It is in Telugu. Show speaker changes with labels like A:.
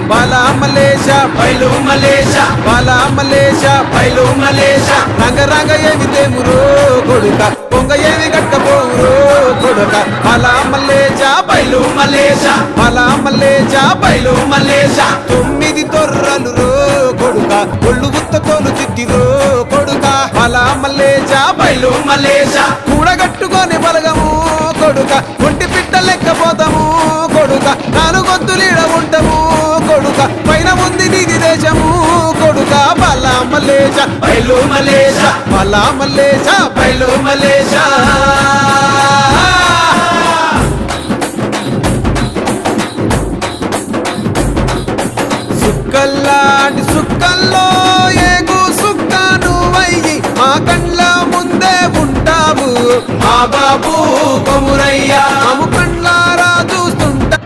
A: బాలా మలేష
B: బయలు మలేష
A: బాలా మలేష
B: బయలు మలేష
A: రంగ రంగ ఏమి తేమురో కొడుక పొంగ ఏమి గట్టపోరో కొడుక బాలా మలేష
B: బయలు మలేష
A: బాలా మలేష
B: బయలు మలేష
A: 9 తొర్రలు రో కొడుక ఒళ్ళు గుత్తతోలు తిట్టిరో కొడుక బాలా మలేష
B: బయలు మలేష
A: కూడగట్టుకొని బలగము కొడుక ఒంటి పిట్ట లెక్కపోతాము కొడుక నాలుగొద్దులీడ ఉంటాము కొడుక పైన ఉంది నీది దేశము కొడుక బాలా మలేష
B: బయలు మలేష
A: బాలా మలేష
B: బయలు మలేష
A: సుక్కల్లాంటి సుక్కల్లో ఏగు సుక్క నువ్వయ్యి మా కండ్ల ముందే ఉంటావు
B: మా బాబు కొమురయ్య
A: మాము కండ్లారా చూస్తుంటా